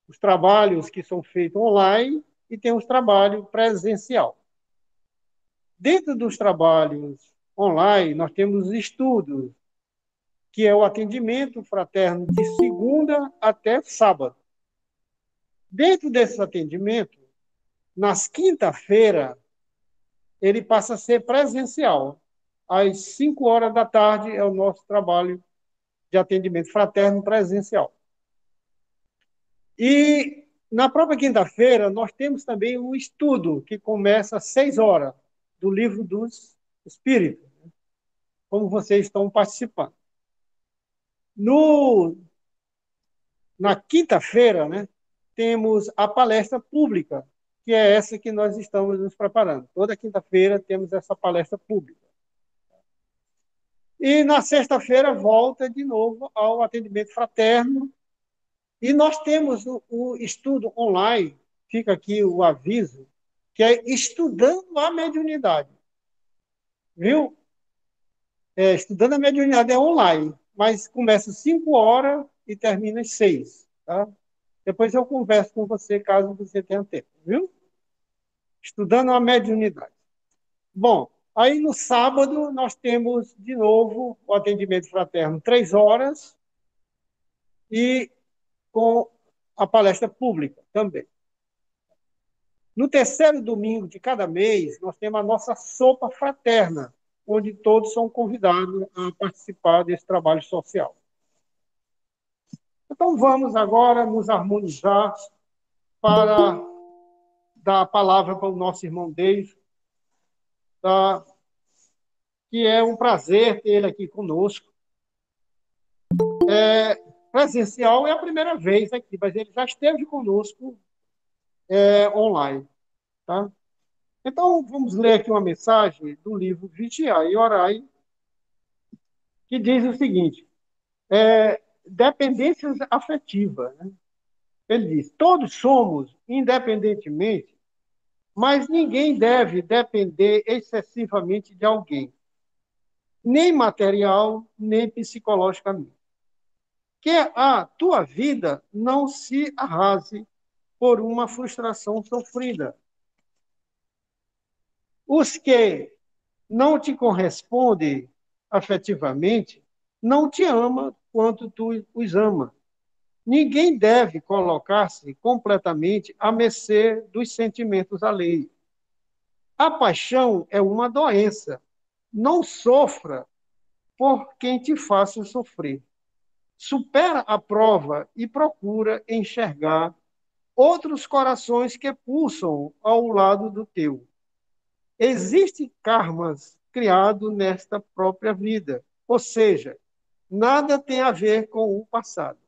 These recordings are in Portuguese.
os trabalhos que são feitos online e tem os trabalhos presencial. Dentro dos trabalhos online, nós temos estudos, que é o atendimento fraterno de segunda até sábado. Dentro desse atendimento, nas quinta-feira, ele passa a ser presencial. Às 5 horas da tarde é o nosso trabalho de atendimento fraterno presencial. E na própria quinta-feira, nós temos também um estudo que começa às 6 horas, do Livro dos Espíritos, como vocês estão participando. No, na quinta-feira, né, temos a palestra pública, que é essa que nós estamos nos preparando. Toda quinta-feira temos essa palestra pública. E na sexta-feira volta de novo ao atendimento fraterno. E nós temos o estudo online, fica aqui o aviso, que é Estudando a Mediunidade. Viu? Estudando a Mediunidade é online, mas começa às 5 horas e termina às 6. Tá? Depois eu converso com você, caso você tenha tempo. Viu? Estudando a Mediunidade. Bom, aí no sábado nós temos de novo o atendimento fraterno 3 horas e com a palestra pública também. No terceiro domingo de cada mês, nós temos a nossa sopa fraterna, onde todos são convidados a participar desse trabalho social. Então, vamos agora nos harmonizar para dar a palavra para o nosso irmão Dave, tá? Que é um prazer ter ele aqui conosco. Presencial é a primeira vez aqui, mas ele já esteve conosco online. Tá? Então, vamos ler aqui uma mensagem do livro Vigiai e Orai, que diz o seguinte: dependências afetivas. Né? Ele diz: todos somos independentemente, mas ninguém deve depender excessivamente de alguém, nem material, nem psicologicamente. Que a tua vida não se arrase por uma frustração sofrida. Os que não te correspondem afetivamente não te ama quanto tu os ama. Ninguém deve colocar-se completamente à mercê dos sentimentos alheios. A paixão é uma doença. Não sofra por quem te faça sofrer. Supera a prova e procura enxergar outros corações que pulsam ao lado do teu. Existem karmas criados nesta própria vida, ou seja, nada tem a ver com o passado.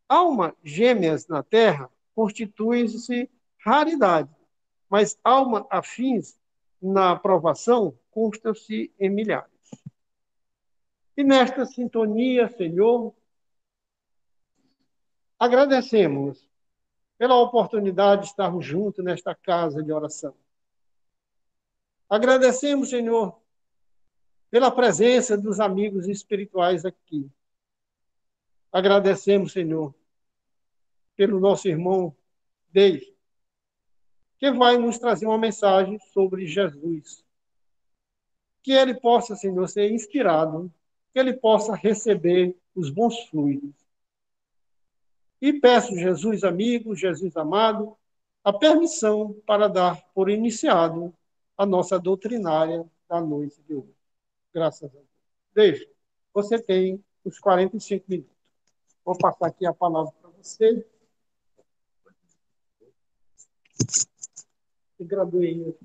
Almas gêmeas na Terra constituem-se raridade, mas almas afins na aprovação constam-se em milhares. E nesta sintonia, Senhor, agradecemos pela oportunidade de estarmos juntos nesta casa de oração. Agradecemos, Senhor, pela presença dos amigos espirituais aqui. Agradecemos, Senhor, pelo nosso irmão Deis, que vai nos trazer uma mensagem sobre Jesus. Que ele possa, Senhor, ser inspirado, que ele possa receber os bons fluidos. E peço, Jesus amigo, Jesus amado, a permissão para dar por iniciado a nossa doutrinária da noite de hoje. Graças a Deus. Deixa, você tem os 45 minutos. Vou passar aqui a palavra para você. E graduei.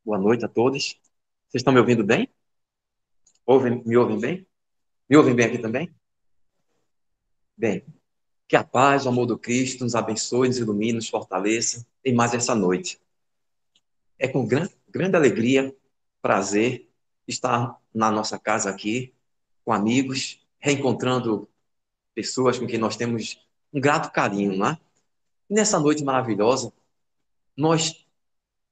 Boa noite a todos. Vocês estão me ouvindo bem? Me ouvem bem? Me ouvem bem aqui também? Bem, que a paz, o amor do Cristo nos abençoe, nos ilumine, nos fortaleça em mais essa noite. É com grande alegria, prazer, estar na nossa casa aqui, com amigos, reencontrando pessoas com quem nós temos um grato carinho, não é? E nessa noite maravilhosa, nós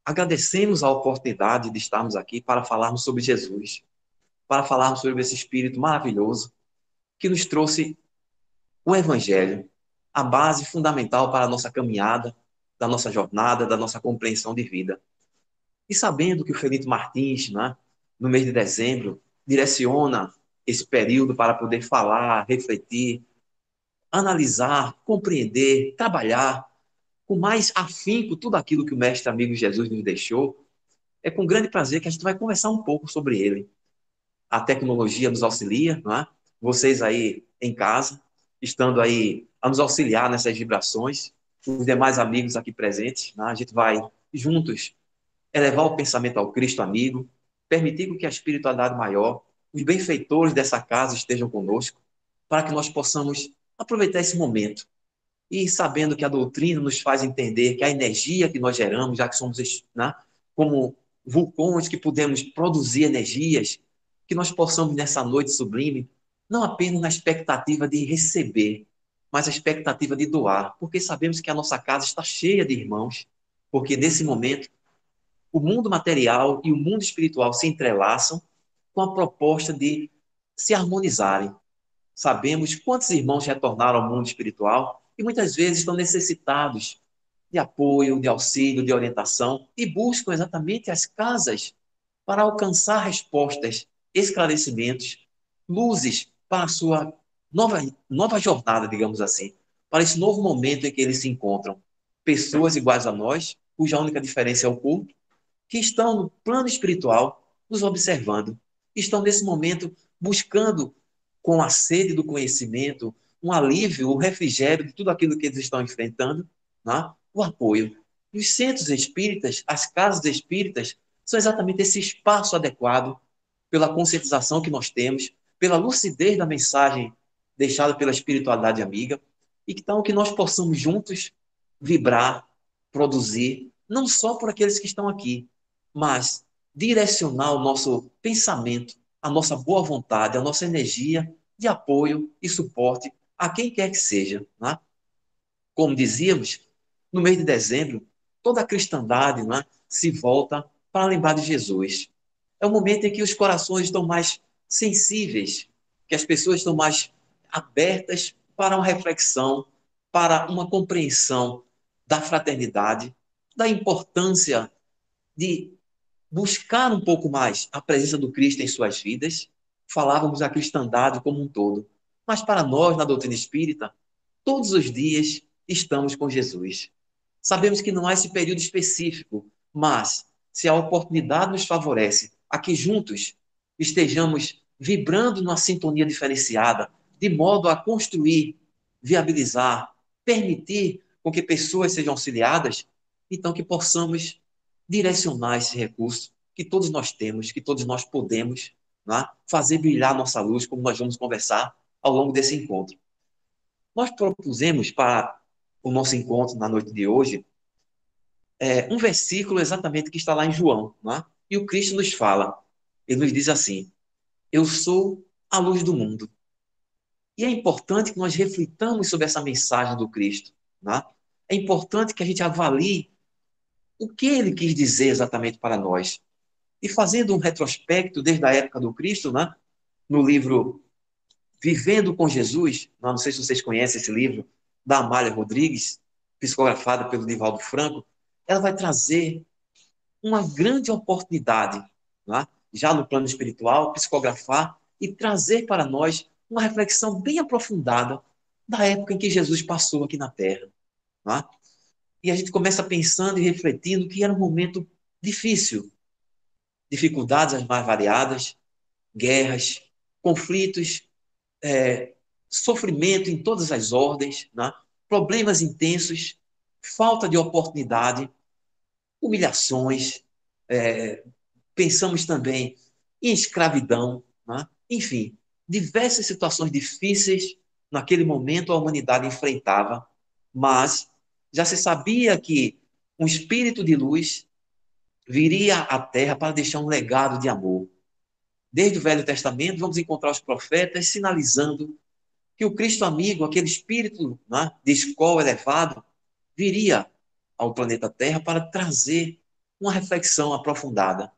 agradecemos a oportunidade de estarmos aqui para falarmos sobre Jesus, para falarmos sobre esse Espírito maravilhoso que nos trouxe o Evangelho, a base fundamental para a nossa caminhada, da nossa jornada, da nossa compreensão de vida. E sabendo que o Felito Martins, né, no mês de dezembro, direciona esse período para poder falar, refletir, analisar, compreender, trabalhar com mais afinco tudo aquilo que o Mestre Amigo Jesus nos deixou, é com grande prazer que a gente vai conversar um pouco sobre ele. A tecnologia nos auxilia, não é? Vocês aí em casa, estando aí a nos auxiliar nessas vibrações, os demais amigos aqui presentes, né? A gente vai juntos elevar o pensamento ao Cristo amigo, permitir que a espiritualidade maior, os benfeitores dessa casa estejam conosco, para que nós possamos aproveitar esse momento. E sabendo que a doutrina nos faz entender que a energia que nós geramos, já que somos, né, como vulcões que podemos produzir energias, que nós possamos nessa noite sublime, não apenas na expectativa de receber, mas a expectativa de doar, porque sabemos que a nossa casa está cheia de irmãos, porque nesse momento o mundo material e o mundo espiritual se entrelaçam com a proposta de se harmonizarem. Sabemos quantos irmãos retornaram ao mundo espiritual e muitas vezes estão necessitados de apoio, de auxílio, de orientação e buscam exatamente as casas para alcançar respostas, esclarecimentos, luzes para a sua nova jornada, digamos assim, para esse novo momento em que eles se encontram. Pessoas iguais a nós, cuja única diferença é o culto, que estão no plano espiritual nos observando, estão nesse momento buscando, com a sede do conhecimento, um alívio, um refrigério de tudo aquilo que eles estão enfrentando, né? O apoio. E os centros espíritas, as casas espíritas, são exatamente esse espaço adequado pela conscientização que nós temos, pela lucidez da mensagem deixada pela espiritualidade amiga, e então que nós possamos juntos vibrar, produzir, não só por aqueles que estão aqui, mas direcionar o nosso pensamento, a nossa boa vontade, a nossa energia de apoio e suporte a quem quer que seja. Né? Como dizíamos, no mês de dezembro, toda a cristandade, né, se volta para lembrar de Jesus. É o momento em que os corações estão mais sensíveis, que as pessoas estão mais abertas para uma reflexão, para uma compreensão da fraternidade, da importância de buscar um pouco mais a presença do Cristo em suas vidas. Falávamos da cristandade como um todo. Mas para nós, na doutrina espírita, todos os dias estamos com Jesus. Sabemos que não há esse período específico, mas se a oportunidade nos favorece a que juntos estejamos vibrando numa sintonia diferenciada, de modo a construir, viabilizar, permitir com que pessoas sejam auxiliadas, então que possamos direcionar esse recurso que todos nós temos, que todos nós podemos, né, fazer brilhar nossa luz, como nós vamos conversar ao longo desse encontro. Nós propusemos para o nosso encontro na noite de hoje um versículo exatamente que está lá em João, né? E o Cristo nos fala, ele nos diz assim: eu sou a luz do mundo. E é importante que nós reflitamos sobre essa mensagem do Cristo, né? É importante que a gente avalie o que ele quis dizer exatamente para nós. E fazendo um retrospecto desde a época do Cristo, né? No livro Vivendo com Jesus, não sei se vocês conhecem esse livro, da Amália Rodrigues, psicografada pelo Divaldo Franco, ela vai trazer uma grande oportunidade, né? Já no plano espiritual, psicografar e trazer para nós uma reflexão bem aprofundada da época em que Jesus passou aqui na Terra. Né? E a gente começa pensando e refletindo que era um momento difícil, dificuldades as mais variadas, guerras, conflitos, sofrimento em todas as ordens, né? Problemas intensos, falta de oportunidade, humilhações, pensamos também em escravidão, né? Enfim, diversas situações difíceis naquele momento a humanidade enfrentava, mas já se sabia que um espírito de luz viria à Terra para deixar um legado de amor. Desde o Velho Testamento, vamos encontrar os profetas sinalizando que o Cristo amigo, aquele espírito, né, de escola elevado, viria ao planeta Terra para trazer uma reflexão aprofundada.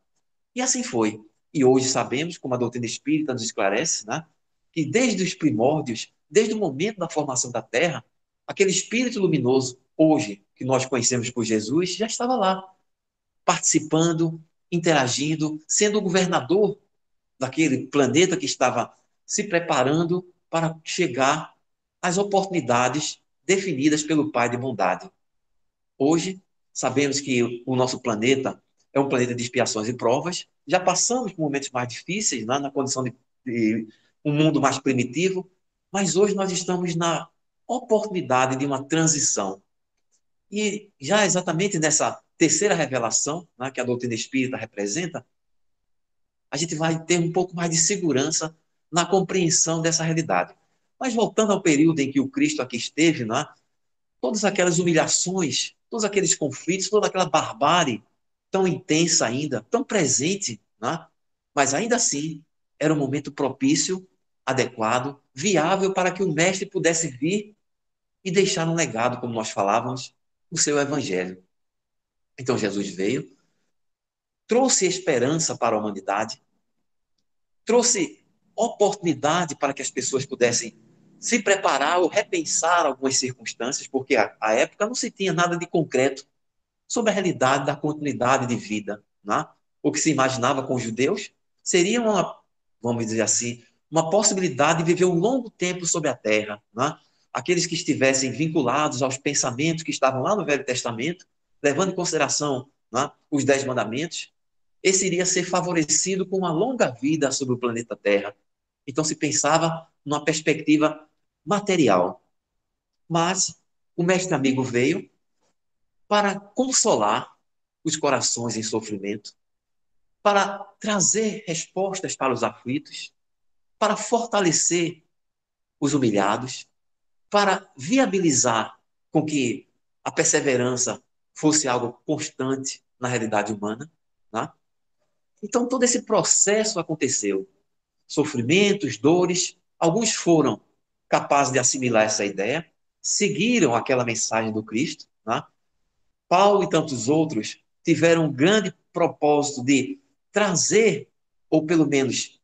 E assim foi. E hoje sabemos, como a doutrina espírita nos esclarece, né, que desde os primórdios, desde o momento da formação da Terra, Aquele espírito luminoso, hoje, que nós conhecemos por Jesus, já estava lá, participando, interagindo, sendo o governador daquele planeta que estava se preparando para chegar às oportunidades definidas pelo Pai de bondade. Hoje, sabemos que o nosso planeta é um planeta de expiações e provas. Já passamos por momentos mais difíceis, né, na condição de um mundo mais primitivo, mas hoje nós estamos na oportunidade de uma transição. E já exatamente nessa terceira revelação, né, que a doutrina espírita representa, a gente vai ter um pouco mais de segurança na compreensão dessa realidade. Mas voltando ao período em que o Cristo aqui esteve, né, todas aquelas humilhações, todos aqueles conflitos, toda aquela barbárie tão intensa ainda, tão presente, né? Mas ainda assim era um momento propício, adequado, viável para que o mestre pudesse vir e deixar um legado, como nós falávamos, o seu evangelho. Então Jesus veio, trouxe esperança para a humanidade, trouxe oportunidade para que as pessoas pudessem se preparar ou repensar algumas circunstâncias, porque a época não se tinha nada de concreto sobre a realidade da continuidade de vida. Né? O que se imaginava com os judeus seria uma, vamos dizer assim, uma possibilidade de viver um longo tempo sobre a terra. Né? Aqueles que estivessem vinculados aos pensamentos que estavam lá no Velho Testamento, levando em consideração, né, os 10 mandamentos, esse iria ser favorecido com uma longa vida sobre o planeta Terra. Então se pensava numa perspectiva material. Mas o mestre amigo veio para consolar os corações em sofrimento, para trazer respostas para os aflitos, para fortalecer os humilhados, para viabilizar com que a perseverança fosse algo constante na realidade humana. Né? Então, todo esse processo aconteceu. Sofrimentos, dores, alguns foram capazes de assimilar essa ideia, seguiram aquela mensagem do Cristo. Né? Paulo e tantos outros tiveram um grande propósito de trazer, ou pelo menos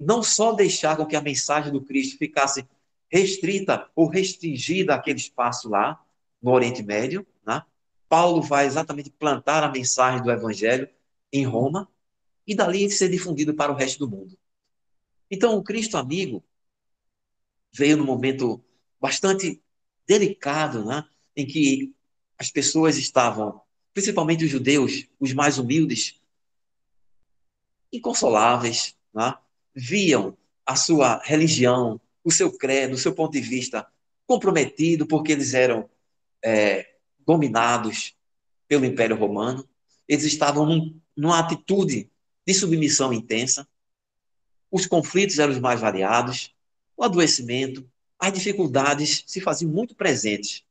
não só deixar com que a mensagem do Cristo ficasse restrita ou restringida àquele espaço lá, no Oriente Médio. Né? Paulo vai exatamente plantar a mensagem do Evangelho em Roma e dali ser difundido para o resto do mundo. Então, o Cristo amigo veio num momento bastante delicado, né? Em que as pessoas estavam, principalmente os judeus, os mais humildes, inconsoláveis, né? Viam a sua religião, o seu credo, o seu ponto de vista comprometido, porque eles eram dominados pelo Império Romano, eles estavam numa atitude de submissão intensa, os conflitos eram os mais variados, o adoecimento, as dificuldades se faziam muito presentes.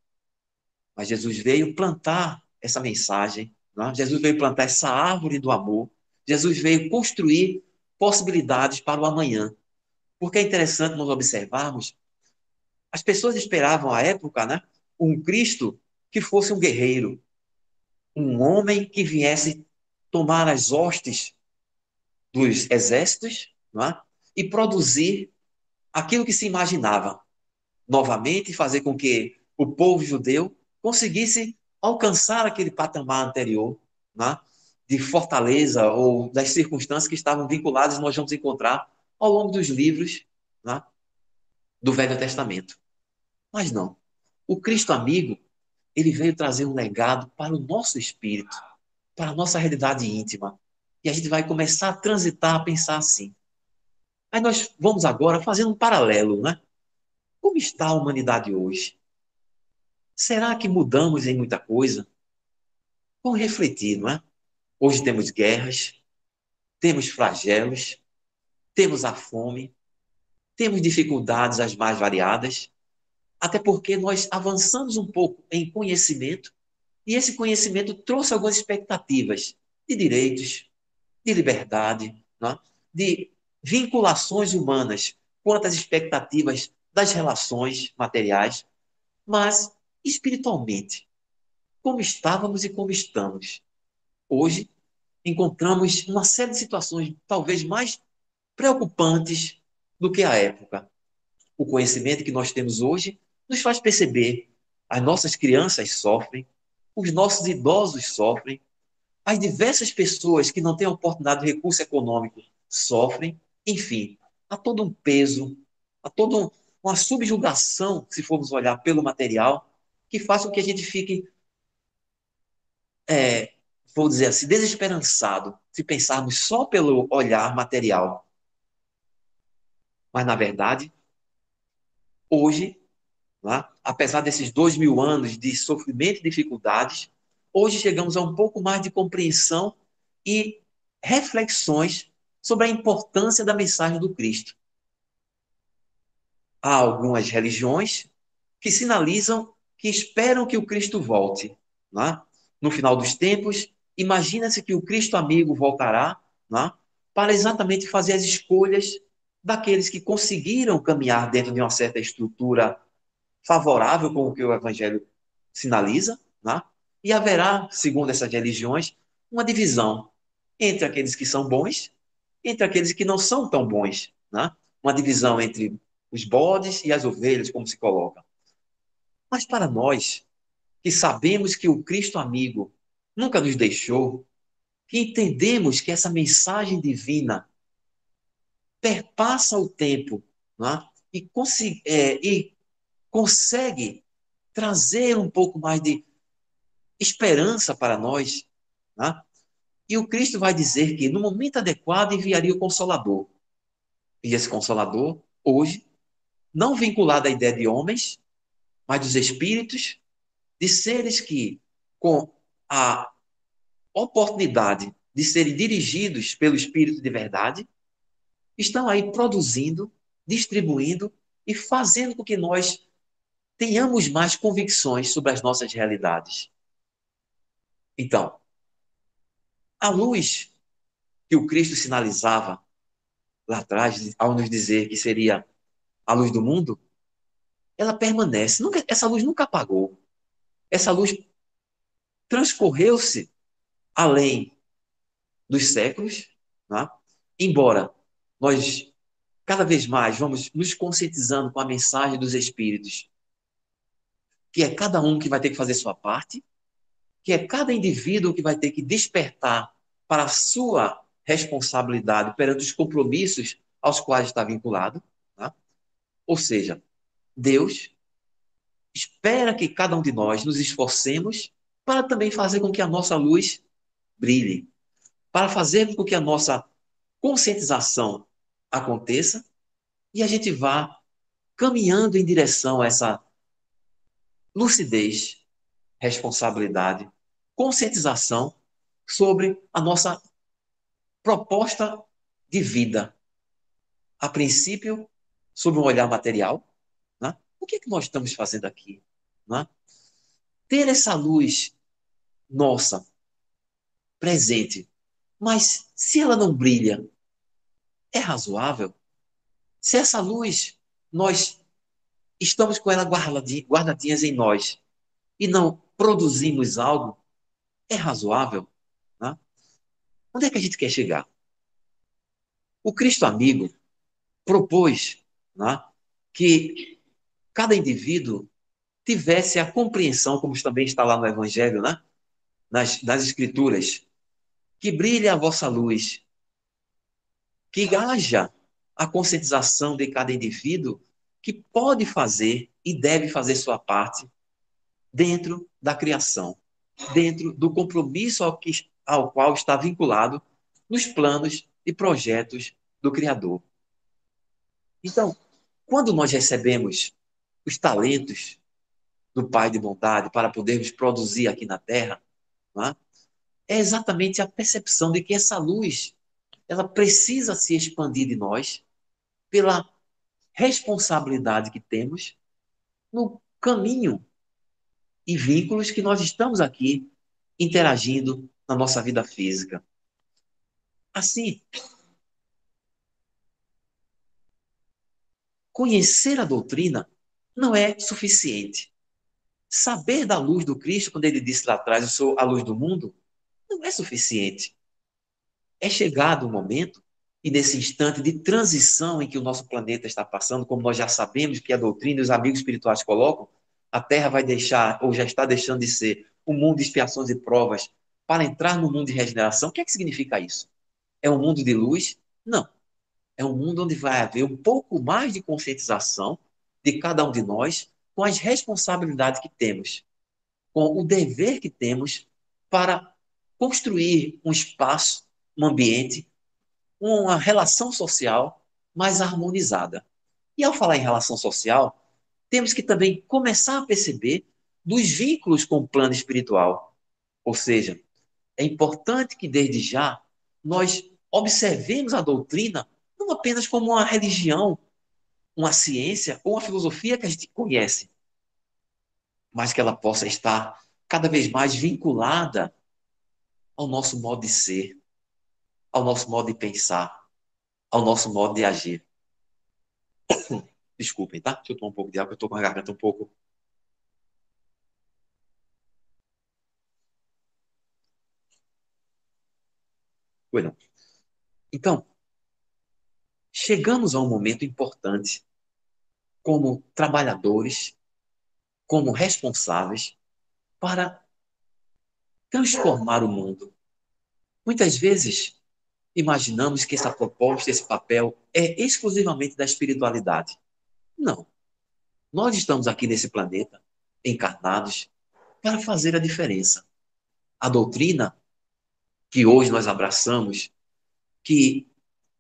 Mas Jesus veio plantar essa mensagem, né? Jesus veio plantar essa árvore do amor, Jesus veio construir possibilidades para o amanhã. Porque é interessante nós observarmos, as pessoas esperavam à época, né, um Cristo que fosse um guerreiro, um homem que viesse tomar as hostes dos exércitos, né, e produzir aquilo que se imaginava, novamente fazer com que o povo judeu conseguisse alcançar aquele patamar anterior, né, de fortaleza ou das circunstâncias que estavam vinculadas, nós vamos encontrar ao longo dos livros, né, do Velho Testamento. Mas não. O Cristo amigo, ele veio trazer um legado para o nosso espírito, para a nossa realidade íntima. E a gente vai começar a transitar, a pensar assim. Aí nós vamos agora fazendo um paralelo, né? Como está a humanidade hoje? Será que mudamos em muita coisa? Vamos refletir, não é? Hoje temos guerras, temos flagelos, temos a fome, temos dificuldades as mais variadas, até porque nós avançamos um pouco em conhecimento e esse conhecimento trouxe algumas expectativas de direitos, de liberdade, não é? De vinculações humanas quanto às expectativas das relações materiais, mas espiritualmente, como estávamos e como estamos. Hoje, encontramos uma série de situações talvez mais preocupantes do que a época. O conhecimento que nós temos hoje nos faz perceber As nossas crianças sofrem, os nossos idosos sofrem, as diversas pessoas que não têm a oportunidade de recurso econômico sofrem, enfim, há todo um peso, há toda uma subjugação, se formos olhar pelo material, que faz com que a gente fique, vou dizer assim, desesperançado, se pensarmos só pelo olhar material. Mas, na verdade, hoje, né, apesar desses 2000 anos de sofrimento e dificuldades, hoje chegamos a um pouco mais de compreensão e reflexões sobre a importância da mensagem do Cristo. Há algumas religiões que sinalizam que esperam que o Cristo volte. Né? No final dos tempos, imagina-se que o Cristo amigo voltará, né, para exatamente fazer as escolhas daqueles que conseguiram caminhar dentro de uma certa estrutura favorável com o que o Evangelho sinaliza, né? E haverá, segundo essas religiões, uma divisão entre aqueles que são bons, entre aqueles que não são tão bons, né? Uma divisão entre os bodes e as ovelhas, como se coloca. Mas para nós, que sabemos que o Cristo amigo nunca nos deixou, que entendemos que essa mensagem divina perpassa o tempo, né? E consegue trazer um pouco mais de esperança para nós, né? E o Cristo vai dizer que no momento adequado enviaria o Consolador. E esse Consolador, hoje, não vinculado à ideia de homens, mas dos espíritos, de seres que, com a oportunidade de serem dirigidos pelo Espírito de verdade, estão aí produzindo, distribuindo e fazendo com que nós tenhamos mais convicções sobre as nossas realidades. Então, a luz que o Cristo sinalizava lá atrás, ao nos dizer que seria a luz do mundo, ela permanece. Essa luz nunca apagou. Essa luz transcorreu-se além dos séculos, né? Embora nós cada vez mais vamos nos conscientizando com a mensagem dos Espíritos, que é cada um que vai ter que fazer sua parte, que é cada indivíduo que vai ter que despertar para a sua responsabilidade perante os compromissos aos quais está vinculado. Tá? Ou seja, Deus espera que cada um de nós nos esforcemos para também fazer com que a nossa luz brilhe, para fazer com que a nossa conscientização aconteça e a gente vá caminhando em direção a essa lucidez, responsabilidade, conscientização sobre a nossa proposta de vida. A princípio, sobre um olhar material, né? O que é que nós estamos fazendo aqui? Né? Ter essa luz nossa presente, mas se ela não brilha, é razoável? Se essa luz, nós estamos com ela guardadinhas em nós e não produzimos algo, é razoável? Né? Onde é que a gente quer chegar? O Cristo amigo propôs, né, que cada indivíduo tivesse a compreensão, como também está lá no Evangelho, né, nas Escrituras, que brilhe a vossa luz, que haja a conscientização de cada indivíduo que pode fazer e deve fazer sua parte dentro da criação, dentro do compromisso ao qual está vinculado nos planos e projetos do Criador. Então, quando nós recebemos os talentos do Pai de bondade para podermos produzir aqui na Terra, né, é exatamente a percepção de que essa luz ela precisa se expandir de nós pela responsabilidade que temos no caminho e vínculos que nós estamos aqui interagindo na nossa vida física. Assim, conhecer a doutrina não é suficiente. Saber da luz do Cristo, quando ele disse lá atrás, eu sou a luz do mundo, não é suficiente. É chegado o momento, e nesse instante de transição em que o nosso planeta está passando, como nós já sabemos que a doutrina e os amigos espirituais colocam, a Terra vai deixar, ou já está deixando de ser, um mundo de expiações e provas para entrar no mundo de regeneração. O que é que significa isso? É um mundo de luz? Não. É um mundo onde vai haver um pouco mais de conscientização de cada um de nós com as responsabilidades que temos, com o dever que temos para construir um espaço, um ambiente, uma relação social mais harmonizada. E ao falar em relação social, temos que também começar a perceber dos vínculos com o plano espiritual. Ou seja, é importante que desde já nós observemos a doutrina não apenas como uma religião, uma ciência ou uma filosofia que a gente conhece, mas que ela possa estar cada vez mais vinculada ao nosso modo de ser, ao nosso modo de pensar, ao nosso modo de agir. Desculpem, tá? Deixa eu tomar um pouco de água, eu estou com a garganta um pouco. Bueno. Então, chegamos a um momento importante como trabalhadores, como responsáveis, para transformar o mundo. Muitas vezes, imaginamos que essa proposta, esse papel, é exclusivamente da espiritualidade. Não. Nós estamos aqui nesse planeta, encarnados, para fazer a diferença. A doutrina que hoje nós abraçamos, que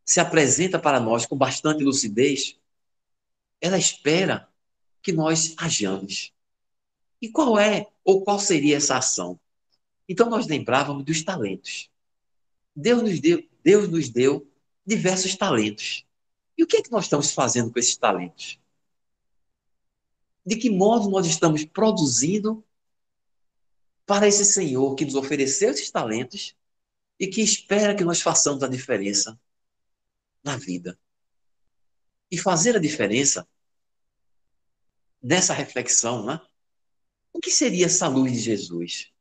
se apresenta para nós com bastante lucidez, ela espera que nós hajamos. E qual é ou qual seria essa ação? Então nós lembrávamos dos talentos. Deus nos deu diversos talentos. E o que é que nós estamos fazendo com esses talentos? De que modo nós estamos produzindo para esse Senhor que nos ofereceu esses talentos e que espera que nós façamos a diferença na vida? E fazer a diferença nessa reflexão, né? O que seria essa luz de Jesus?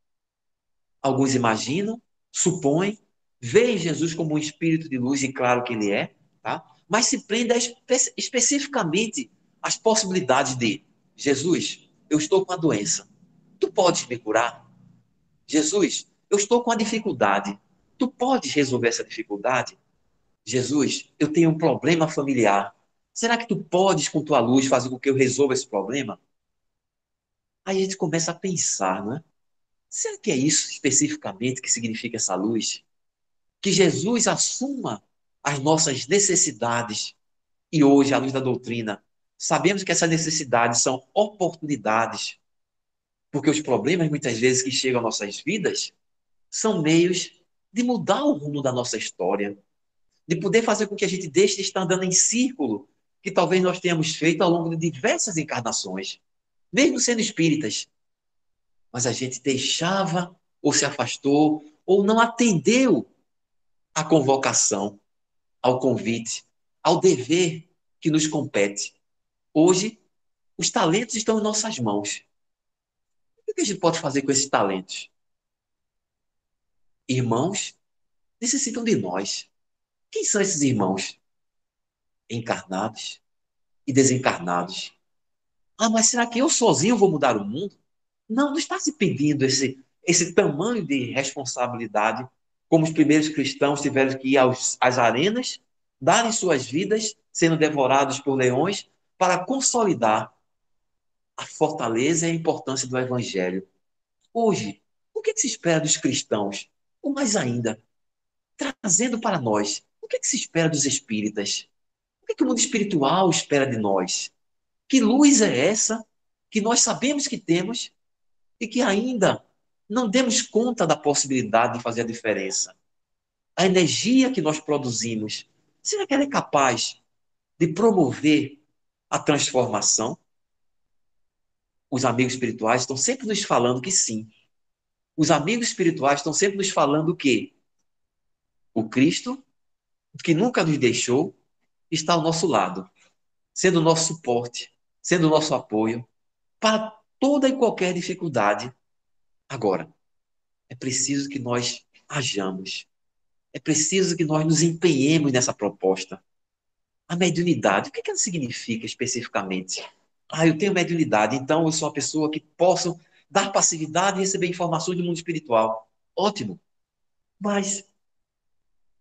Alguns imaginam, supõem, veem Jesus como um espírito de luz, e claro que ele é, tá? Mas se prende especificamente às possibilidades de: Jesus, eu estou com a doença, tu podes me curar? Jesus, eu estou com a dificuldade, tu podes resolver essa dificuldade? Jesus, eu tenho um problema familiar, será que tu podes, com tua luz, fazer com que eu resolva esse problema? Aí a gente começa a pensar, né? Será que é isso especificamente que significa essa luz? Que Jesus assuma as nossas necessidades. E hoje, à luz da doutrina, sabemos que essas necessidades são oportunidades, porque os problemas, muitas vezes, que chegam às nossas vidas, são meios de mudar o rumo da nossa história, de poder fazer com que a gente deixe de estar andando em círculo, que talvez nós tenhamos feito ao longo de diversas encarnações, mesmo sendo espíritas. Mas a gente deixava, ou se afastou, ou não atendeu à convocação, ao convite, ao dever que nos compete. Hoje, os talentos estão em nossas mãos. O que a gente pode fazer com esses talentos? Irmãos necessitam de nós. Quem são esses irmãos? Encarnados e desencarnados. Ah, mas será que eu sozinho vou mudar o mundo? Não, não está se pedindo esse tamanho de responsabilidade, como os primeiros cristãos tiveram que ir às arenas, darem suas vidas, sendo devorados por leões, para consolidar a fortaleza e a importância do Evangelho. Hoje, o que se espera dos cristãos? Ou mais ainda, trazendo para nós, o que se espera dos espíritas? O que o mundo espiritual espera de nós? Que luz é essa que nós sabemos que temos e que ainda não demos conta da possibilidade de fazer a diferença? A energia que nós produzimos, será que ela é capaz de promover a transformação? Os amigos espirituais estão sempre nos falando que sim. Os amigos espirituais estão sempre nos falando que o Cristo, que nunca nos deixou, está ao nosso lado, sendo o nosso suporte, sendo o nosso apoio para toda e qualquer dificuldade. Agora, é preciso que nós hajamos. É preciso que nós nos empenhemos nessa proposta. A mediunidade, o que ela significa especificamente? eu tenho mediunidade, então eu sou uma pessoa que posso dar passividade e receber informações do mundo espiritual. Ótimo. Mas,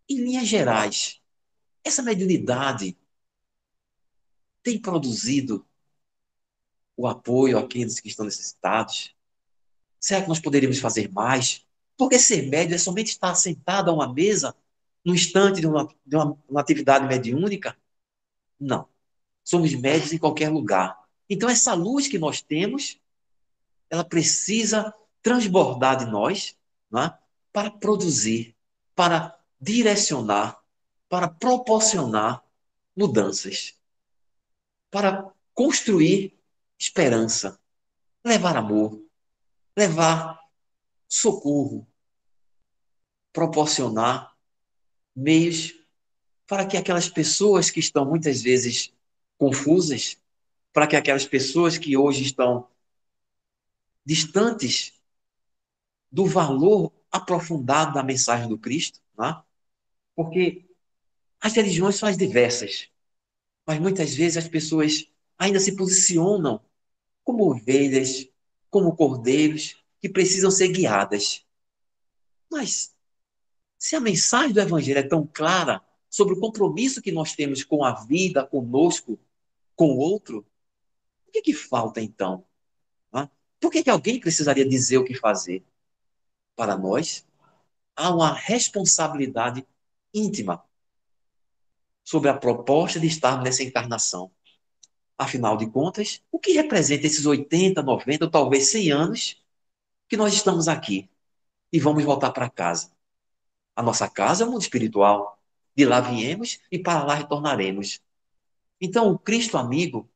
em linhas gerais, essa mediunidade tem produzido o apoio àqueles que estão necessitados? Será que nós poderíamos fazer mais? Porque ser médium é somente estar sentado a uma mesa, no instante de uma atividade mediúnica? Não. Somos médios em qualquer lugar. Então, essa luz que nós temos, ela precisa transbordar de nós, não é? Para produzir, para direcionar, para proporcionar mudanças, para construir esperança, levar amor, levar socorro, proporcionar meios para que aquelas pessoas que estão muitas vezes confusas, para que aquelas pessoas que hoje estão distantes do valor aprofundado da mensagem do Cristo, né? Porque as religiões são as diversas, mas muitas vezes as pessoas ainda se posicionam como ovelhas, como cordeiros, que precisam ser guiadas. Mas se a mensagem do Evangelho é tão clara sobre o compromisso que nós temos com a vida, conosco, com o outro, o que falta então? Né? Por que alguém precisaria dizer o que fazer? Para nós, há uma responsabilidade íntima sobre a proposta de estarmos nessa encarnação. Afinal de contas, o que representa esses 80, 90 ou talvez 100 anos que nós estamos aqui e vamos voltar para casa? A nossa casa é o mundo espiritual. De lá viemos e para lá retornaremos. Então, o Cristo amigo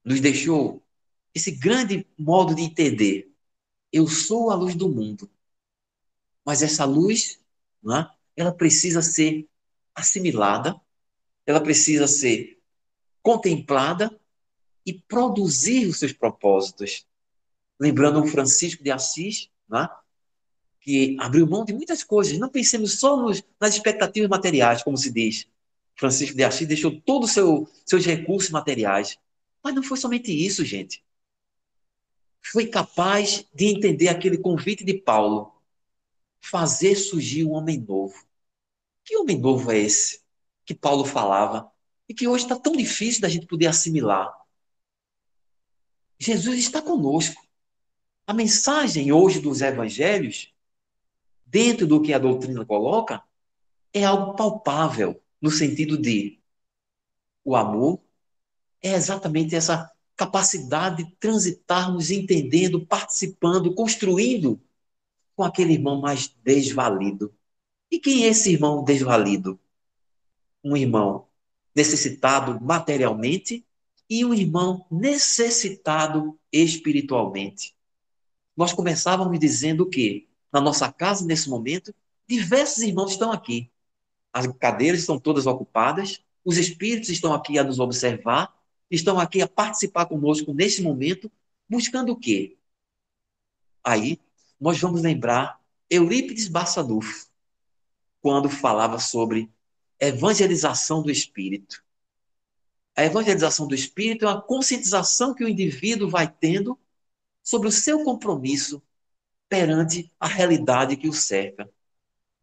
nos deixou esse grande modo de entender. Eu sou a luz do mundo, mas essa luz, né, ela precisa ser assimilada, ela precisa ser contemplada e produzir os seus propósitos. Lembrando o Francisco de Assis, né, que abriu mão de muitas coisas. Não pensemos só nas expectativas materiais, como se diz. Francisco de Assis deixou todos seus recursos materiais. Mas não foi somente isso, gente. Foi capaz de entender aquele convite de Paulo, fazer surgir um homem novo. Que homem novo é esse que Paulo falava e que hoje está tão difícil da gente poder assimilar? Jesus está conosco. A mensagem hoje dos evangelhos, dentro do que a doutrina coloca, é algo palpável, no sentido de o amor é exatamente essa capacidade de transitarmos entendendo, participando, construindo com aquele irmão mais desvalido. E quem é esse irmão desvalido? Um irmão necessitado materialmente e um irmão necessitado espiritualmente. Nós começávamos dizendo que, na nossa casa, nesse momento, diversos irmãos estão aqui. As cadeiras estão todas ocupadas, os espíritos estão aqui a nos observar, estão aqui a participar conosco nesse momento, buscando o quê? Aí, nós vamos lembrar Eurípides Barçanufo, quando falava sobre evangelização do espírito. A evangelização do espírito é uma conscientização que o indivíduo vai tendo sobre o seu compromisso perante a realidade que o cerca.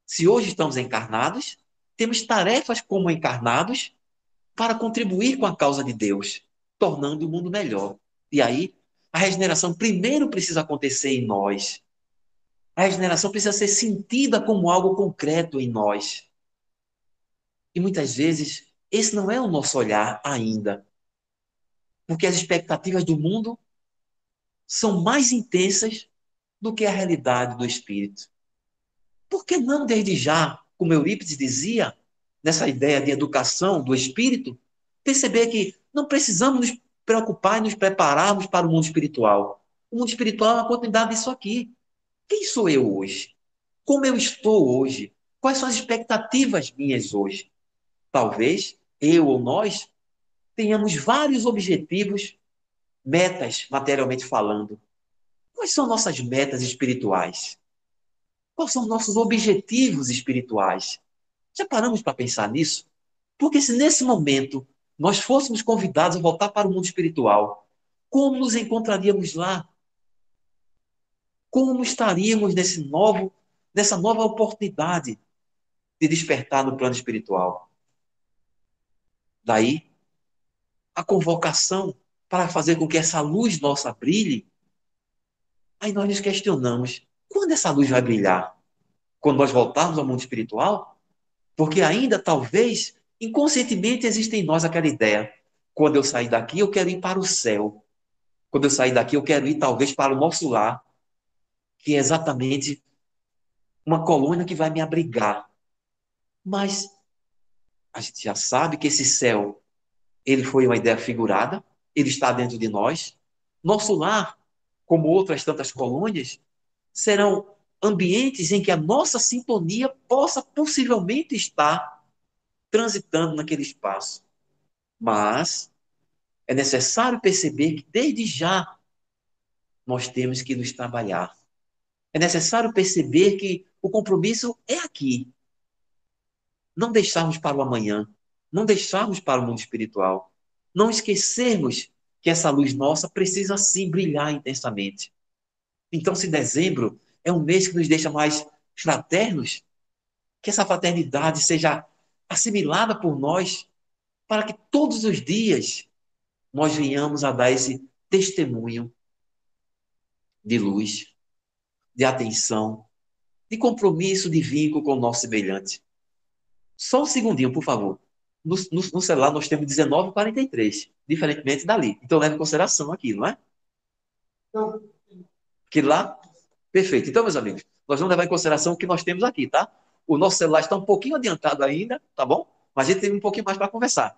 Se hoje estamos encarnados, temos tarefas como encarnados para contribuir com a causa de Deus, tornando o mundo melhor. E aí, a regeneração primeiro precisa acontecer em nós. A regeneração precisa ser sentida como algo concreto em nós. E muitas vezes, esse não é o nosso olhar ainda, porque as expectativas do mundo são mais intensas do que a realidade do espírito. Por que não, desde já, como Eurípides dizia, nessa ideia de educação do espírito, perceber que não precisamos nos preocupar e nos prepararmos para o mundo espiritual? O mundo espiritual é uma continuidade disso aqui. Quem sou eu hoje? Como eu estou hoje? Quais são as expectativas minhas hoje? Talvez eu ou nós tenhamos vários objetivos, metas, materialmente falando. Quais são nossas metas espirituais? Quais são nossos objetivos espirituais? Já paramos para pensar nisso? Porque se nesse momento nós fôssemos convidados a voltar para o mundo espiritual, como nos encontraríamos lá? Como estaríamos nessa nova oportunidade de despertar no plano espiritual? Daí, a convocação para fazer com que essa luz nossa brilhe. Aí nós nos questionamos, quando essa luz vai brilhar? Quando nós voltarmos ao mundo espiritual? Porque ainda, talvez, inconscientemente existe em nós aquela ideia. Quando eu sair daqui, eu quero ir para o céu. Quando eu sair daqui, eu quero ir, talvez, para o nosso lar, que é exatamente uma colônia que vai me abrigar. Mas a gente já sabe que esse céu, ele foi uma ideia figurada, ele está dentro de nós. Nosso lar, como outras tantas colônias, serão ambientes em que a nossa sintonia possa possivelmente estar transitando naquele espaço. Mas é necessário perceber que desde já nós temos que nos trabalhar. É necessário perceber que o compromisso é aqui. Não deixarmos para o amanhã, não deixarmos para o mundo espiritual, não esquecermos que essa luz nossa precisa sim brilhar intensamente. Então, se dezembro é um mês que nos deixa mais fraternos, que essa fraternidade seja assimilada por nós, para que todos os dias nós venhamos a dar esse testemunho de luz, de atenção, de compromisso, de vínculo com o nosso semelhante. Só um segundinho, por favor. No celular nós temos 19h43, diferentemente dali. Então leve em consideração aqui, não é? Então, Que lá, perfeito. Então, meus amigos, nós vamos levar em consideração o que nós temos aqui, tá? O nosso celular está um pouquinho adiantado ainda, tá bom? Mas a gente tem um pouquinho mais para conversar,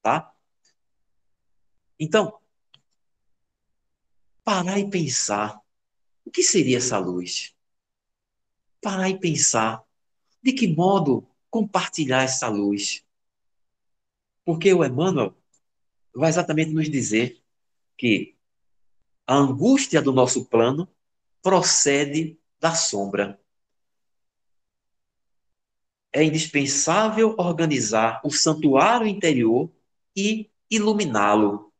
tá? Então, parar e pensar, o que seria essa luz? Parar e pensar, de que modo compartilhar essa luz? Porque o Emmanuel vai exatamente nos dizer que a angústia do nosso plano procede da sombra. É indispensável organizar o santuário interior e iluminá-lo,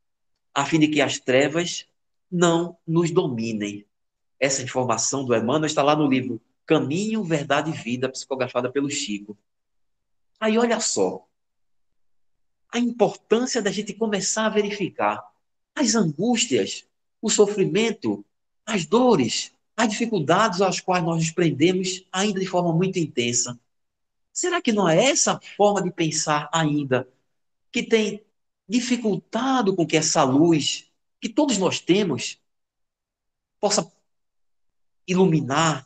a fim de que as trevas não nos dominem. Essa informação do Emmanuel está lá no livro Caminho, Verdade e Vida, psicografada pelo Chico. Aí olha só, a importância da gente começar a verificar as angústias, o sofrimento, as dores, as dificuldades às quais nós nos prendemos ainda de forma muito intensa. Será que não é essa forma de pensar ainda que tem dificultado com que essa luz que todos nós temos possa iluminar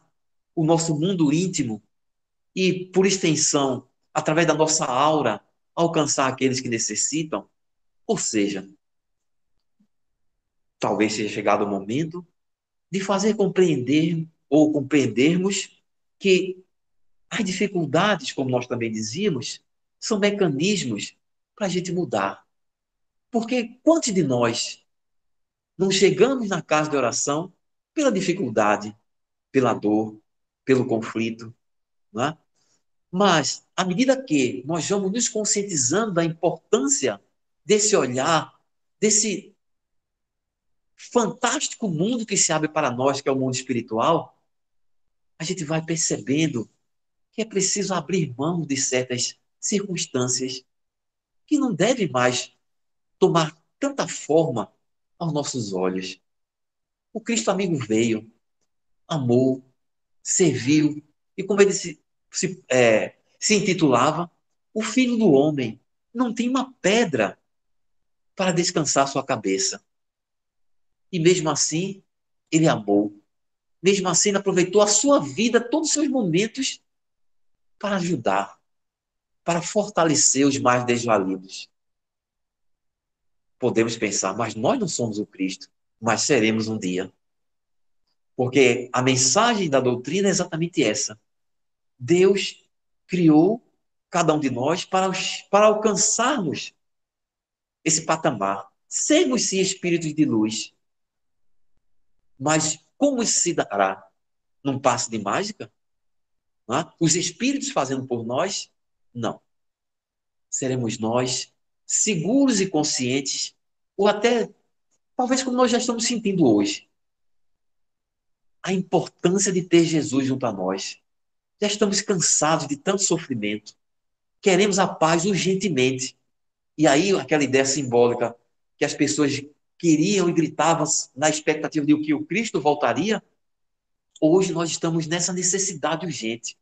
o nosso mundo íntimo e, por extensão, através da nossa aura, alcançar aqueles que necessitam? Ou seja, talvez seja chegado o momento de fazer compreender ou compreendermos que as dificuldades, como nós também dizíamos, são mecanismos para a gente mudar. Porque quantos de nós não chegamos na casa de oração pela dificuldade, pela dor, pelo conflito, não é? Mas, à medida que nós vamos nos conscientizando da importância desse olhar, desse fantástico mundo que se abre para nós, que é o mundo espiritual, a gente vai percebendo que é preciso abrir mão de certas circunstâncias que não devem mais tomar tanta forma aos nossos olhos. O Cristo amigo veio, amou, serviu, e como ele se intitulava, o Filho do Homem não tem uma pedra para descansar sua cabeça. E mesmo assim, ele amou. Mesmo assim, ele aproveitou a sua vida, todos os seus momentos, para ajudar, para fortalecer os mais desvalidos. Podemos pensar, mas nós não somos o Cristo, mas seremos um dia. Porque a mensagem da doutrina é exatamente essa. Deus criou cada um de nós para alcançarmos esse patamar, sermos sim espíritos de luz. Mas como isso se dará? Num passe de mágica? Não é? Os espíritos fazendo por nós? Não. Seremos nós seguros e conscientes, ou até, talvez como nós já estamos sentindo hoje, a importância de ter Jesus junto a nós. Já estamos cansados de tanto sofrimento. Queremos a paz urgentemente. E aí, aquela ideia simbólica que as pessoas queriam e gritavam na expectativa de que o Cristo voltaria, hoje nós estamos nessa necessidade urgente.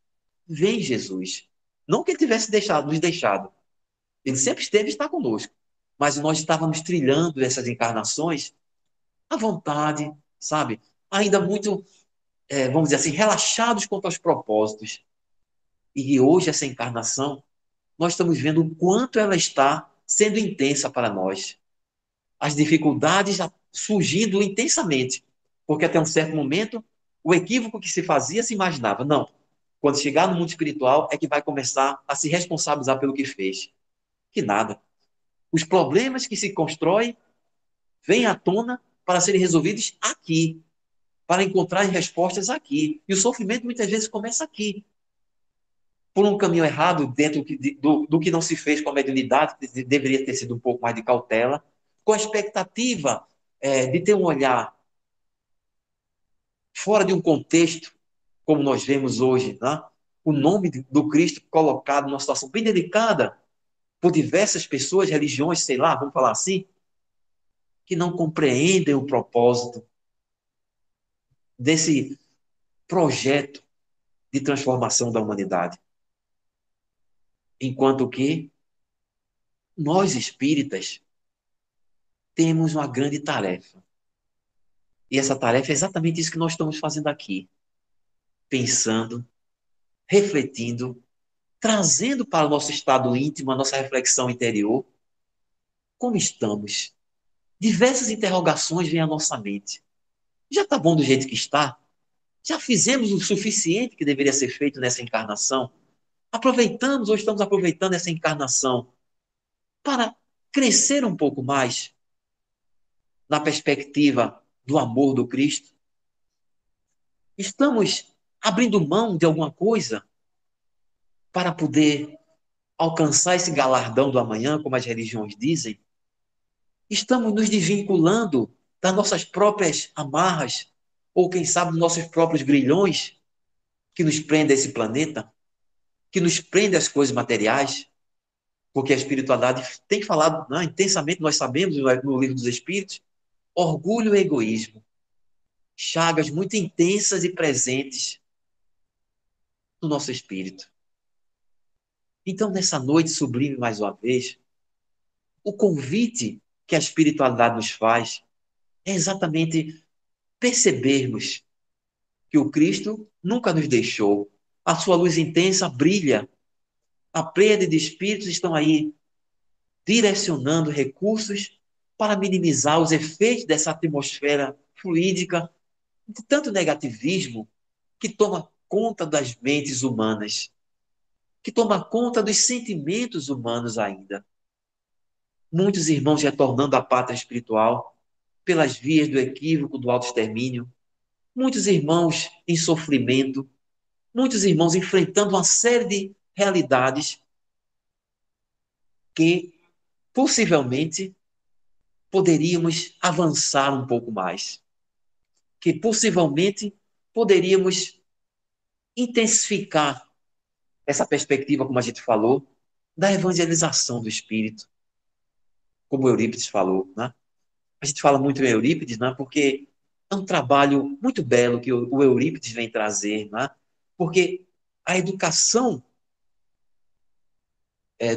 Vem Jesus. Não que ele tivesse nos deixado. Ele sempre esteve e está conosco. Mas nós estávamos trilhando essas encarnações à vontade, sabe? Ainda muito, vamos dizer assim, relaxados quanto aos propósitos. E hoje essa encarnação, nós estamos vendo o quanto ela está sendo intensa para nós. As dificuldades surgindo intensamente. Porque até um certo momento, o equívoco que se fazia, se imaginava, não, quando chegar no mundo espiritual é que vai começar a se responsabilizar pelo que fez. Que nada. Os problemas que se constroem vêm à tona para serem resolvidos aqui, para encontrar respostas aqui. E o sofrimento muitas vezes começa aqui, por um caminho errado, dentro do que não se fez com a mediunidade, que deveria ter sido um pouco mais de cautela, com a expectativa de ter um olhar fora de um contexto, como nós vemos hoje, né? O nome do Cristo colocado numa situação bem delicada por diversas pessoas, religiões, sei lá, vamos falar assim, que não compreendem o propósito desse projeto de transformação da humanidade. Enquanto que nós espíritas temos uma grande tarefa. E essa tarefa é exatamente isso que nós estamos fazendo aqui. Pensando, refletindo, trazendo para o nosso estado íntimo, a nossa reflexão interior, como estamos. Diversas interrogações vêm à nossa mente. Já está bom do jeito que está? Já fizemos o suficiente que deveria ser feito nessa encarnação? Aproveitamos ou estamos aproveitando essa encarnação para crescer um pouco mais na perspectiva do amor do Cristo? Estamos abrindo mão de alguma coisa para poder alcançar esse galardão do amanhã, como as religiões dizem? Estamos nos desvinculando das nossas próprias amarras, ou quem sabe dos nossos próprios grilhões que nos prendem a esse planeta, que nos prendem às coisas materiais, porque a espiritualidade tem falado, né, intensamente, nós sabemos no Livro dos Espíritos, orgulho e egoísmo, chagas muito intensas e presentes no nosso espírito. Então, nessa noite sublime, mais uma vez, o convite que a espiritualidade nos faz é exatamente percebermos que o Cristo nunca nos deixou. A sua luz intensa brilha. A pleiade de espíritos estão aí direcionando recursos para minimizar os efeitos dessa atmosfera fluídica de tanto negativismo que toma conta das mentes humanas, que toma conta dos sentimentos humanos ainda. Muitos irmãos retornando à pátria espiritual pelas vias do equívoco, do autoextermínio, muitos irmãos em sofrimento, muitos irmãos enfrentando uma série de realidades que possivelmente poderíamos avançar um pouco mais, que possivelmente poderíamos intensificar essa perspectiva, como a gente falou, da evangelização do espírito, como Eurípides falou, né? A gente fala muito em Eurípides, né? Porque é um trabalho muito belo que o Eurípides vem trazer, né? Porque a educação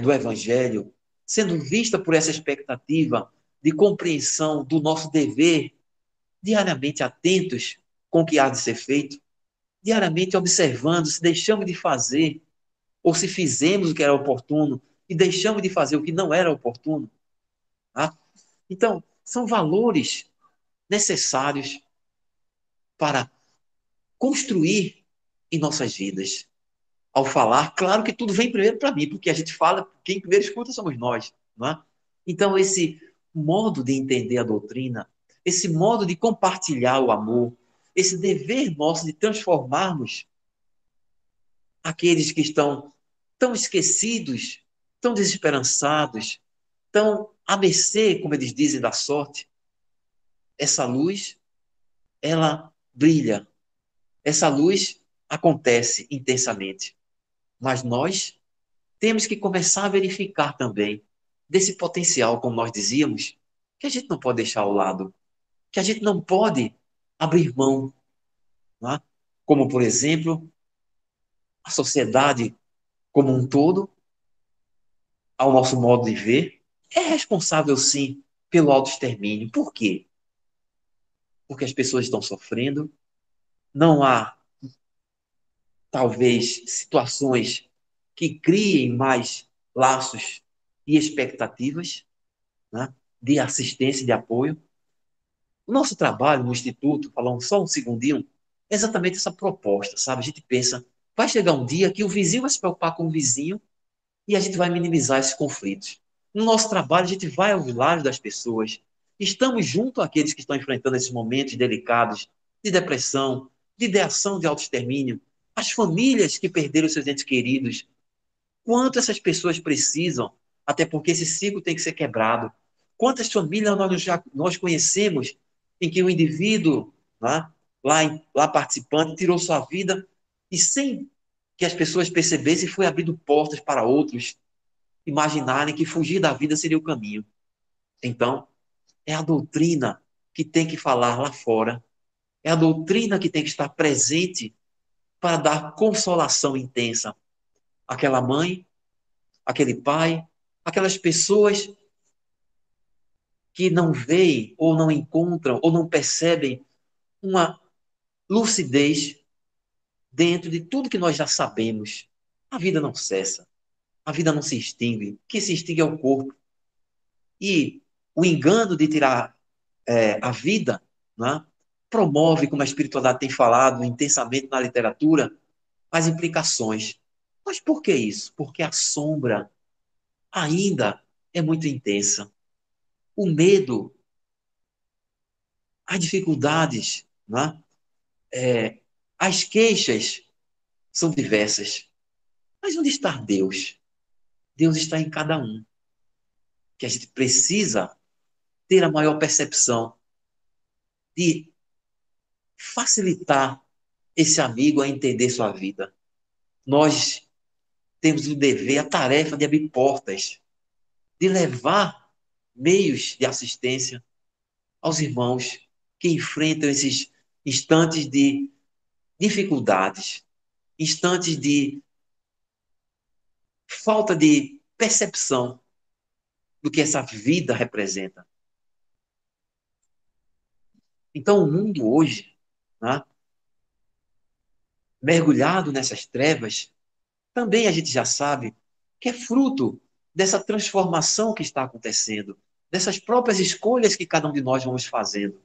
do evangelho, sendo vista por essa expectativa de compreensão do nosso dever, diariamente atentos com o que há de ser feito, diariamente observando se deixamos de fazer ou se fizemos o que era oportuno e deixamos de fazer o que não era oportuno. Tá? Então, são valores necessários para construir em nossas vidas. Ao falar, claro que tudo vem primeiro para mim, porque a gente fala, quem primeiro escuta somos nós. Não é? Então, esse modo de entender a doutrina, esse modo de compartilhar o amor, esse dever nosso de transformarmos aqueles que estão tão esquecidos, tão desesperançados, Então, a mercê, como eles dizem, da sorte, essa luz, ela brilha. Essa luz acontece intensamente. Mas nós temos que começar a verificar também desse potencial, como nós dizíamos, que a gente não pode deixar ao lado, que a gente não pode abrir mão, não é? Como, por exemplo, a sociedade como um todo, ao nosso modo de ver, é responsável, sim, pelo autoextermínio. Por quê? Porque as pessoas estão sofrendo, não há, talvez, situações que criem mais laços e expectativas, né, de assistência e de apoio. O nosso trabalho no Instituto, falando só um segundinho, é exatamente essa proposta, sabe? A gente pensa, vai chegar um dia que o vizinho vai se preocupar com o vizinho e a gente vai minimizar esses conflitos. No nosso trabalho, a gente vai aos lares das pessoas, estamos junto àqueles que estão enfrentando esses momentos delicados de depressão, de ideação de autoextermínio, as famílias que perderam seus entes queridos. Quanto essas pessoas precisam, até porque esse ciclo tem que ser quebrado. Quantas famílias nós conhecemos em que o indivíduo, né, lá participante, tirou sua vida e sem que as pessoas percebessem, foi abrindo portas para outros imaginarem que fugir da vida seria o caminho. Então, é a doutrina que tem que falar lá fora, é a doutrina que tem que estar presente para dar consolação intensa àquela mãe, aquele pai, aquelas pessoas que não veem ou não encontram ou não percebem uma lucidez dentro de tudo que nós já sabemos. A vida não cessa, a vida não se extingue, o que se extingue é o corpo. E o engano de tirar a vida, né, promove, como a espiritualidade tem falado intensamente na literatura, as implicações. Mas por que isso? Porque a sombra ainda é muito intensa. O medo, as dificuldades, né, as queixas são diversas. Mas onde está Deus? Deus está em cada um. Que a gente precisa ter a maior percepção de facilitar esse amigo a entender sua vida. Nós temos o dever, a tarefa de abrir portas, de levar meios de assistência aos irmãos que enfrentam esses instantes de dificuldades, instantes de falta de percepção do que essa vida representa. Então, o mundo hoje, né, mergulhado nessas trevas, também a gente já sabe que é fruto dessa transformação que está acontecendo, dessas próprias escolhas que cada um de nós vamos fazendo.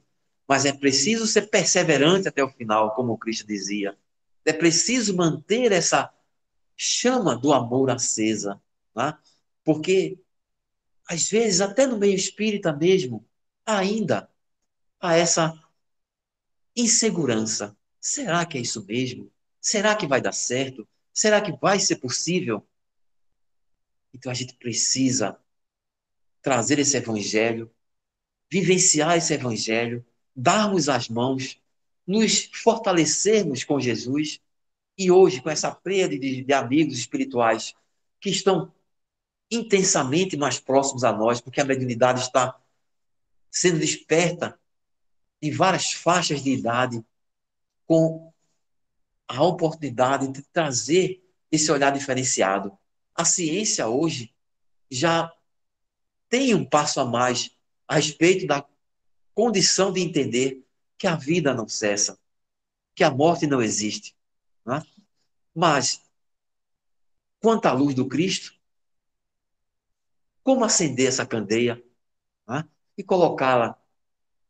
Mas é preciso ser perseverante até o final, como o Cristo dizia. É preciso manter essa chama do amor acesa, né? Porque, às vezes, até no meio espírita mesmo, ainda há essa insegurança. Será que é isso mesmo? Será que vai dar certo? Será que vai ser possível? Então a gente precisa trazer esse evangelho, vivenciar esse evangelho, darmos as mãos, nos fortalecermos com Jesus e hoje com essa pleia de amigos espirituais que estão intensamente mais próximos a nós, porque a mediunidade está sendo desperta em várias faixas de idade, com a oportunidade de trazer esse olhar diferenciado. A ciência hoje já tem um passo a mais a respeito da condição de entender que a vida não cessa, que a morte não existe. Né? Mas, quanto à luz do Cristo, como acender essa candeia, né, e colocá-la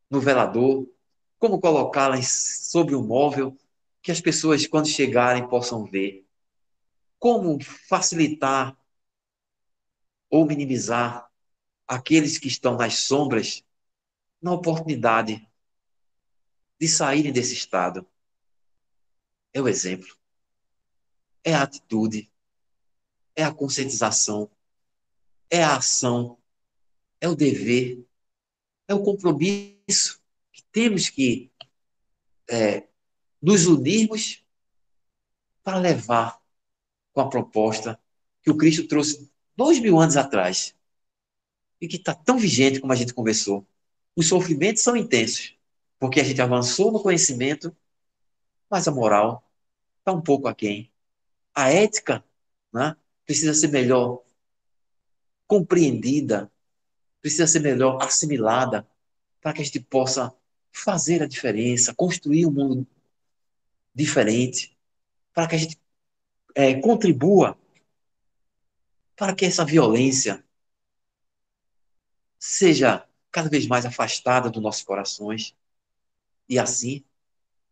no velador, como colocá-la sobre um móvel, que as pessoas, quando chegarem, possam ver. Como facilitar ou minimizar aqueles que estão nas sombras na oportunidade de saírem desse estado. É o exemplo, é a atitude, é a conscientização, é a ação, é o dever, é o compromisso que temos que nos unirmos para levar com a proposta que o Cristo trouxe 2000 anos atrás e que está tão vigente como a gente conversou. Os sofrimentos são intensos, porque a gente avançou no conhecimento, mas a moral está um pouco aquém. A ética, né, precisa ser melhor compreendida, precisa ser melhor assimilada, para que a gente possa fazer a diferença, construir um mundo diferente, para que a gente contribua para que essa violência seja cada vez mais afastada dos nossos corações. E assim,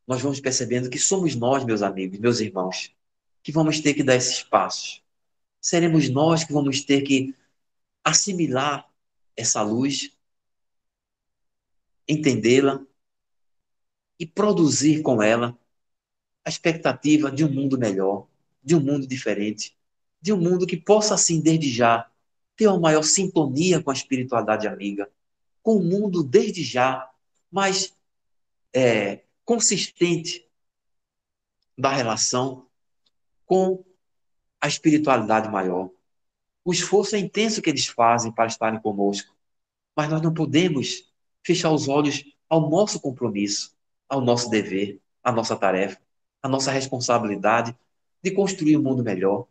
nós vamos percebendo que somos nós, meus amigos, meus irmãos, que vamos ter que dar esses passos. Seremos nós que vamos ter que assimilar essa luz, entendê-la e produzir com ela a expectativa de um mundo melhor, de um mundo diferente, de um mundo que possa, assim, desde já, ter uma maior sintonia com a espiritualidade amiga, com o mundo, desde já, mais consistente da relação com a espiritualidade maior. O esforço é intenso que eles fazem para estarem conosco, mas nós não podemos fechar os olhos ao nosso compromisso, ao nosso dever, à nossa tarefa, à nossa responsabilidade de construir um mundo melhor,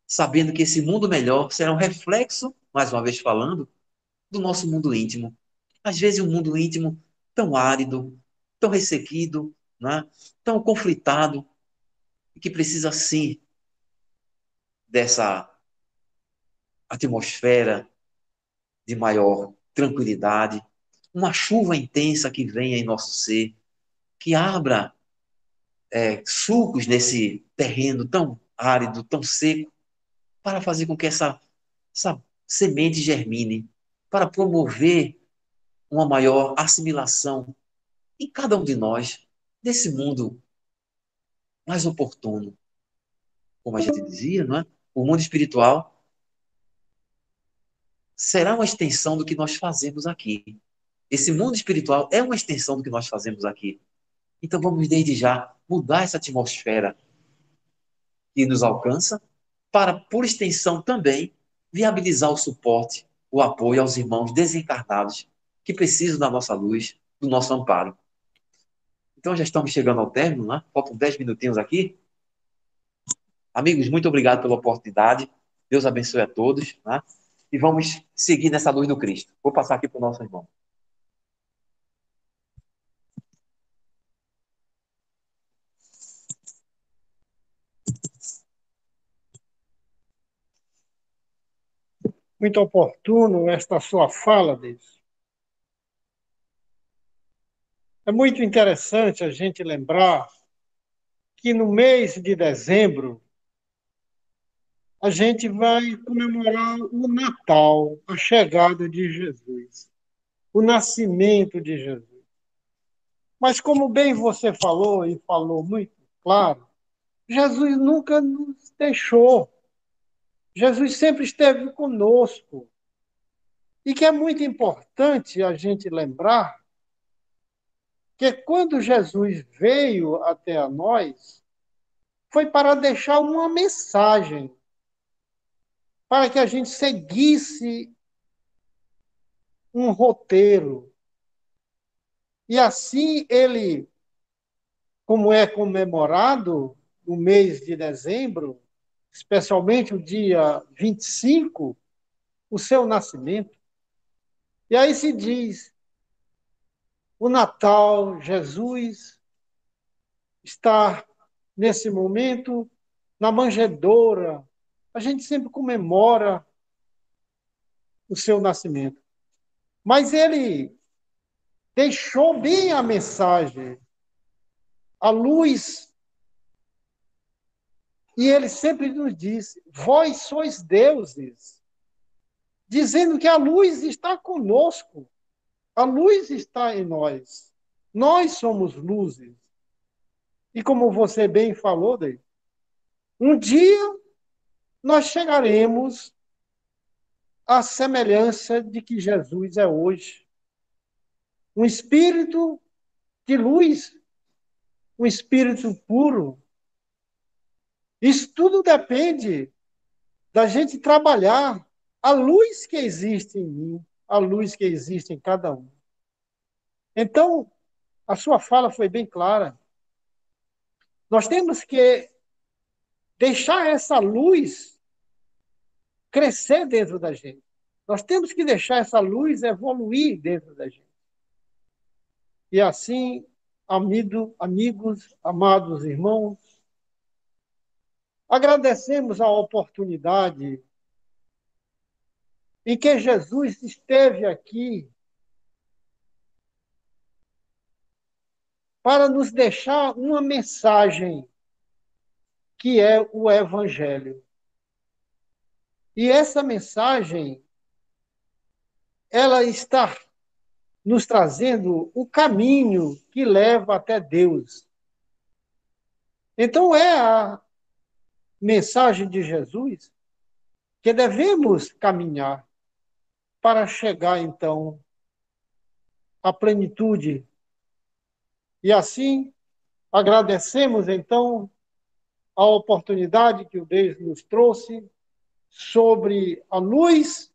sabendo que esse mundo melhor será um reflexo, mais uma vez falando, do nosso mundo íntimo. Às vezes um mundo íntimo tão árido, tão ressequido, né? Tão conflitado, e que precisa sim dessa atmosfera de maior tranquilidade, uma chuva intensa que venha em nosso ser, que abra sulcos nesse terreno tão árido, tão seco, para fazer com que essa semente germine, para promover uma maior assimilação em cada um de nós desse mundo mais oportuno, como a gente dizia, não é? O mundo espiritual será uma extensão do que nós fazemos aqui. Esse mundo espiritual é uma extensão do que nós fazemos aqui. Então vamos desde já mudar essa atmosfera que nos alcança para, por extensão também, viabilizar o suporte, o apoio aos irmãos desencarnados que precisam da nossa luz, do nosso amparo. Então já estamos chegando ao término, né? Faltam 10 minutinhos aqui. Amigos, muito obrigado pela oportunidade. Deus abençoe a todos, né? E vamos seguir nessa luz do Cristo. Vou passar aqui para o nosso irmão. Muito oportuno esta sua fala, Deus. É muito interessante a gente lembrar que no mês de dezembro a gente vai comemorar o Natal, a chegada de Jesus, o nascimento de Jesus. Mas como bem você falou e falou muito claro, Jesus nunca nos deixou. Jesus sempre esteve conosco. E que é muito importante a gente lembrar que quando Jesus veio até a nós, foi para deixar uma mensagem, para que a gente seguisse um roteiro. E assim ele, como é comemorado no mês de dezembro, especialmente o dia 25, o seu nascimento. E aí se diz, o Natal, Jesus está nesse momento na manjedoura. A gente sempre comemora o seu nascimento. Mas ele deixou bem a mensagem, a luz, e ele sempre nos disse: vós sois deuses, dizendo que a luz está conosco, a luz está em nós, nós somos luzes. E como você bem falou, David, um dia nós chegaremos a semelhança de que Jesus é hoje. Um espírito de luz, um espírito puro. Isso tudo depende da gente trabalhar a luz que existe em mim, a luz que existe em cada um. Então, a sua fala foi bem clara. Nós temos que deixar essa luz crescer dentro da gente. Nós temos que deixar essa luz evoluir dentro da gente. E assim, amigos, amados irmãos, agradecemos a oportunidade em que Jesus esteve aqui para nos deixar uma mensagem que é o Evangelho. E essa mensagem, ela está nos trazendo o caminho que leva até Deus. Então, é a mensagem de Jesus que devemos caminhar para chegar, então, à plenitude. E assim, agradecemos, então, a oportunidade que o Deus nos trouxe sobre a luz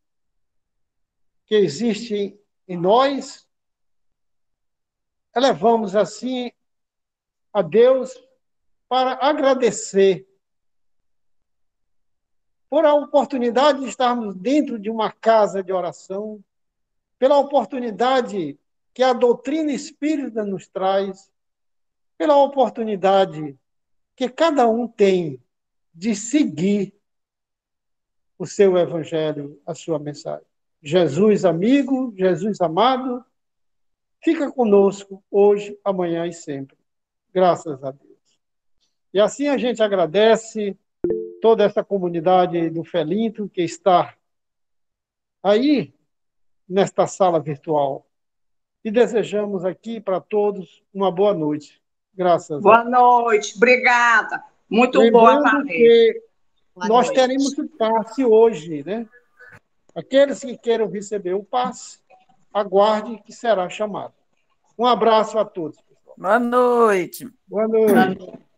que existe em nós. Elevamos, assim, a Deus para agradecer por a oportunidade de estarmos dentro de uma casa de oração, pela oportunidade que a doutrina espírita nos traz, pela oportunidade que cada um tem de seguir o seu evangelho, a sua mensagem. Jesus amigo, Jesus amado, fica conosco hoje, amanhã e sempre. Graças a Deus. E assim a gente agradece toda essa comunidade do Felinto que está aí nesta sala virtual. E desejamos aqui para todos uma boa noite. Graças a Boa Deus. noite, obrigada. Muito boa a Lembrando palestra. que Boa nós noite. teremos o passe hoje, né? Aqueles que queiram receber o passe, aguarde que será chamado. Um abraço a todos, pessoal. Boa noite. Boa noite.